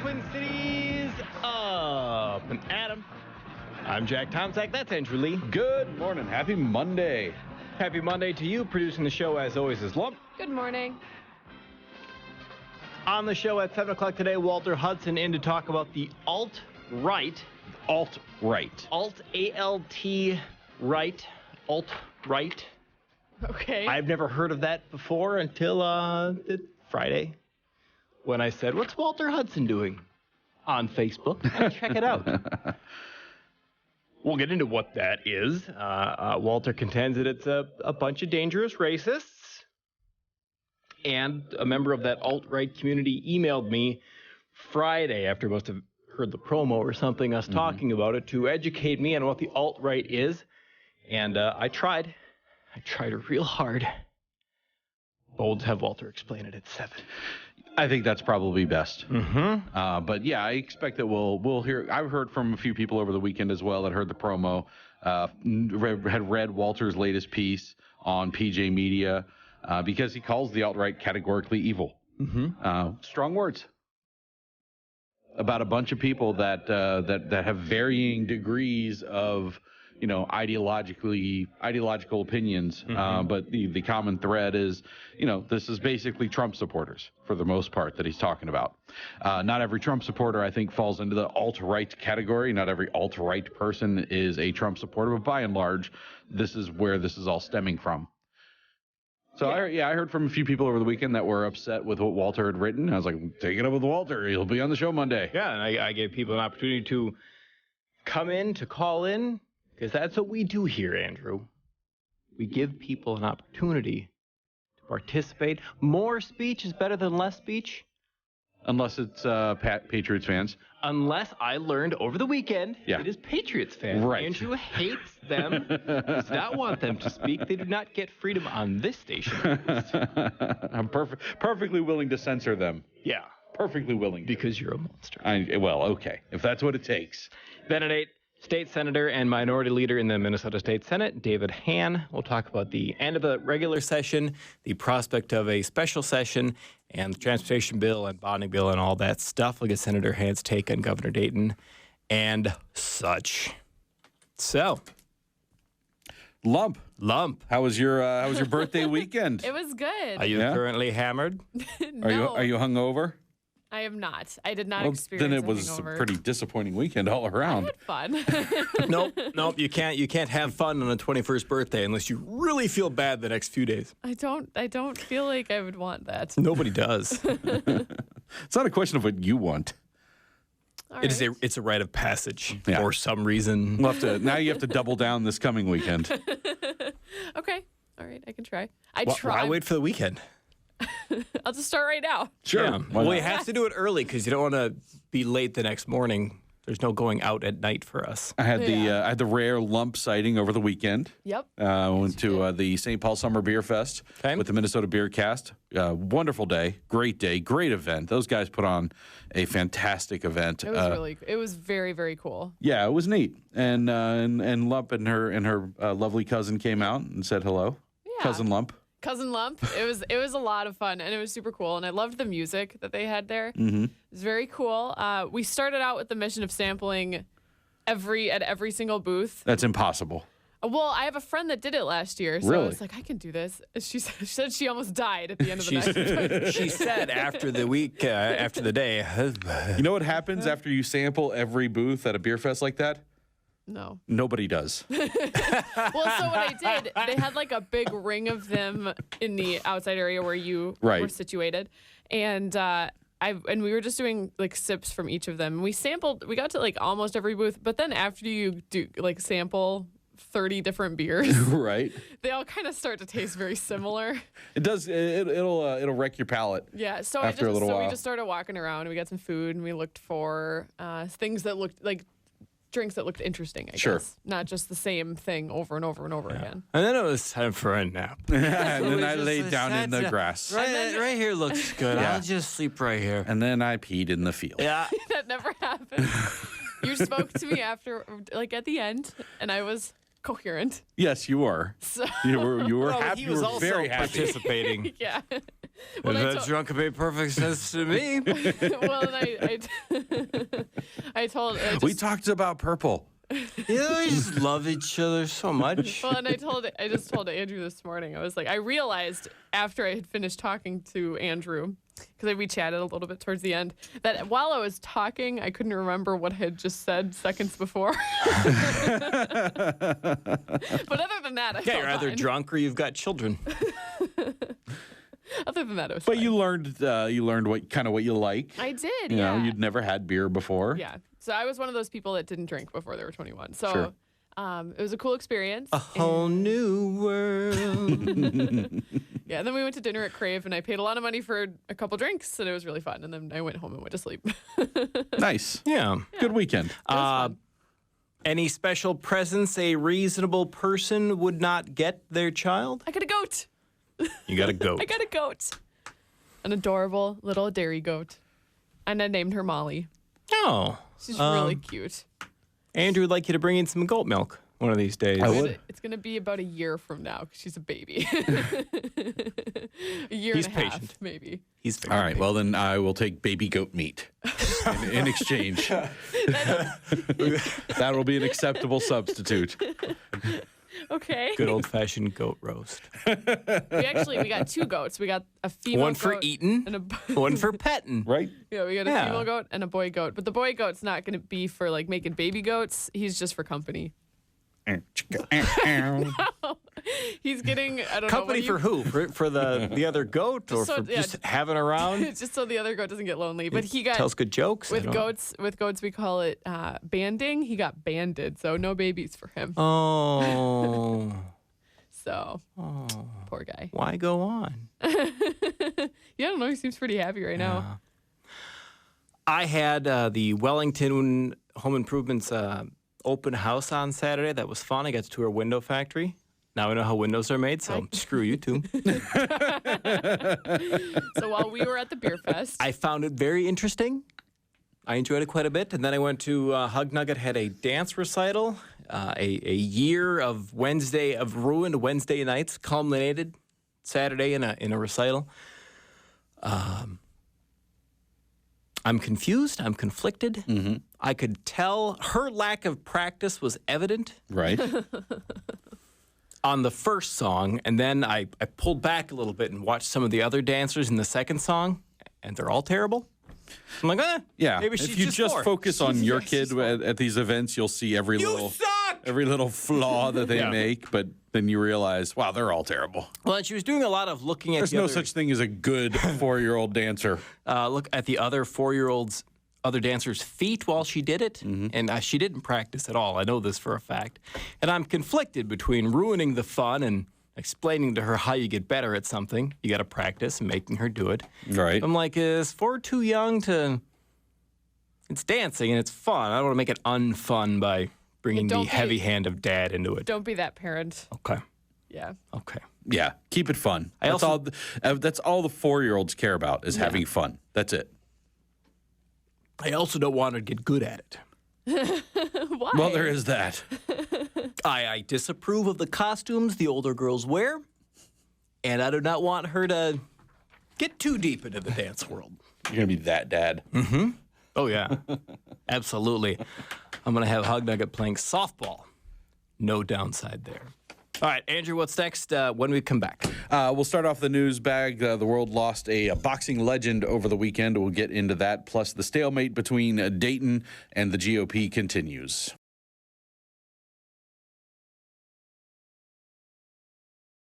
Twin Cities, up and Adam. I'm Jack Tomczak. That's Andrew Lee. Good morning. Happy Monday. Happy Monday to you. Producing the show, as always, is Lump. Good morning. On the show at 7 o'clock today, Walter Hudson in to talk about the alt-right. Alt-right. Alt-A-L-T right. Alt-right. Okay. I've never heard of that before until Friday when I said, "What's Walter Hudson doing on Facebook?" Check it out. We'll get into what that is. Walter contends that it's a bunch of dangerous racists. And a member of that alt-right community emailed me Friday after most have heard the promo or something, us talking about it, to educate me on what the alt-right is. And I tried. I tried real hard. Bold to have Walter explain it at 7. I think that's probably best. Mm-hmm. But yeah, I expect that we'll hear. I've heard from a few people over the weekend as well that heard the promo, had read Walter's latest piece on PJ Media, because he calls the alt-right categorically evil. Strong words about a bunch of people that have varying degrees of, ideological opinions. But the common thread is, this is basically Trump supporters for the most part that he's talking about. Not every Trump supporter, I think, falls into the alt-right category. Not every alt-right person is a Trump supporter, but by and large, this is where this is all stemming from. So I heard from a few people over the weekend that were upset with what Walter had written. I was like, take it up with Walter. He'll be on the show Monday. Yeah, and I gave people an opportunity to come in, to call in, because that's what we do here, Andrew. We give people an opportunity to participate. More speech is better than less speech. Unless it's Patriots fans. Unless I learned over the weekend it is Patriots fans. Right. Andrew hates them. Does not want them to speak. They do not get freedom on this station. I'm perfectly willing to censor them. Yeah. Perfectly willing. Because you're a monster. Well, okay. If that's what it takes. Then at 8, State Senator and Minority Leader in the Minnesota State Senate, David Hann. We'll talk about the end of the regular session, the prospect of a special session, and the transportation bill and bonding bill and all that stuff. We'll get Senator Hann's take on Governor Dayton and such. So, Lump. How was your birthday weekend? It was good. Are you currently hammered? No, Are you hungover? I am not. I did not experience Then it a was hangover. a pretty disappointing weekend all I around. had fun. Nope. You can't have fun on a 21st birthday unless you really feel bad the next few days. I don't feel like I would want that. Nobody does. It's not a question of what you want. All It's right. a rite of passage Yeah. for some reason. Now you have to double down this coming weekend. Okay. All right. I can try. Why wait for the weekend? I'll just start right now. Sure. Yeah. Why Well, not? you have to do it early because you don't want to be late the next morning. There's no going out at night for us. I had the rare Lump sighting over the weekend. Yep. Went to the St. Paul Summer Beer Fest with the Minnesota Beer Cast. Wonderful day, great event. Those guys put on a fantastic event. It was very, very cool. Yeah, it was neat. And Lump and her lovely cousin came out and said hello. Yeah. Cousin Lump. Cousin Lump. It was a lot of fun, and it was super cool. And I loved the music that they had there. Mm-hmm. It was very cool. We started out with the mission of sampling at every single booth. That's impossible. Well, I have a friend that did it last year, so Really? I was like, I can do this. She said she almost died at the end of the night. She said after the day. You know what happens after you sample every booth at a beer fest like that? No. Nobody does. Well, so what I did, they had like a big ring of them in the outside area where you were situated, and we were just doing like sips from each of them. We got to like almost every booth, but then after you do like sample 30 different beers, Right. they all kind of start to taste very similar. It does. It'll wreck your palate. Yeah. So After a little while. we just started walking around, and we got some food, and we looked for things that looked like drinks that looked interesting, I guess. Not just the same thing over and over and over again. And then it was time for a nap. And then I laid down in the grass. Right here looks good. Yeah. I'll just sleep right here. And then I peed in the field. Yeah. That never happened. You spoke to me after, like at the end, and I was coherent. Yes, you were. So You were Well, happy. he was you were also very happy. participating. yeah. That drunk made perfect sense to me. Well, and I told. We talked about purple. Yeah, we just love each other so much. Well, and I just told Andrew this morning. I was like, I realized after I had finished talking to Andrew, because we chatted a little bit towards the end, that while I was talking, I couldn't remember what I had just said seconds before. But other than that, I felt You're either fine. drunk or you've got children. Other than that, it was But fine. you learned what you like. I did, You yeah. know, you'd never had beer before. Yeah. So I was one of those people that didn't drink before they were 21. So Sure. it was a cool experience. A whole new world. Yeah, and then we went to dinner at Crave, and I paid a lot of money for a couple drinks, and it was really fun. And then I went home and went to sleep. Nice. Yeah. Good weekend. Any special presents a reasonable person would not get their child? I got a goat. You got a goat. I got a goat. An adorable little dairy goat. And I named her Molly. Oh. She's really cute. Andrew would like you to bring in some goat milk one of these days. I would. It's going to be about a year from now because she's a baby. A year He's and a half, patient. maybe. He's very All right. Well, then I will take baby goat meat in exchange. That will be an acceptable substitute. Okay. good old-fashioned goat roast. We got two goats. We got a female One for goat eating, and a one for petting. Right? Yeah, we got a Yeah. female goat and a boy goat. But the boy goat's not going to be for like making baby goats. He's just for company. He's getting, I don't Company know. for who? For the other goat, or So, for yeah. just having around? Just so the other goat doesn't get lonely. But he got Tells good jokes. I with don't- goats we call it banding. He got banded, so no babies for him. Oh, So poor guy. why go on? Yeah, I don't know. He seems pretty happy right now. I had the Wellington Home Improvements open house on Saturday. That was fun. I got to tour a window factory. Now I know how windows are made, so screw you two. So while we were at the beer fest, I found it very interesting. I enjoyed it quite a bit. And then I went to Hug Nugget, had a dance recital. A year of ruined Wednesday nights culminated Saturday in a recital. I'm confused. I'm conflicted. Mm-hmm. I could tell her lack of practice was evident Right? on the first song, and then I pulled back a little bit and watched some of the other dancers in the second song, and they're all terrible. I'm like, Yeah. maybe she's if you just four. focus on your She's kid four. at these events, you'll see every You suck! little flaw that they Yeah. make, but then you realize, wow, they're all terrible. Well, she was doing a lot of looking at There's the no other, such thing as a good 4-year-old dancer. look at the other 4-year-olds, other dancers' feet while she did it, and she didn't practice at all. I know this for a fact, and I'm conflicted between ruining the fun and explaining to her how you get better at something. You got to practice and making her do it. Right. I'm like, is 4 too young to? It's dancing and it's fun. I don't want to make it unfun by bringing the don't be- heavy hand of dad into it. don't be that parent. Okay. Yeah. Okay. Yeah, keep it fun. I That's also- that's all the 4-year-olds care about is having fun. That's it. I also don't want her to get good at it. Why? Well, there is that. I disapprove of the costumes the older girls wear, and I do not want her to get too deep into the dance world. You're gonna be that dad. Oh, yeah. Absolutely. I'm going to have Hug Nugget playing softball. No downside there. All right, Andrew, what's next when we come back? We'll start off the news bag. The world lost a boxing legend over the weekend. We'll get into that. Plus, the stalemate between Dayton and the GOP continues.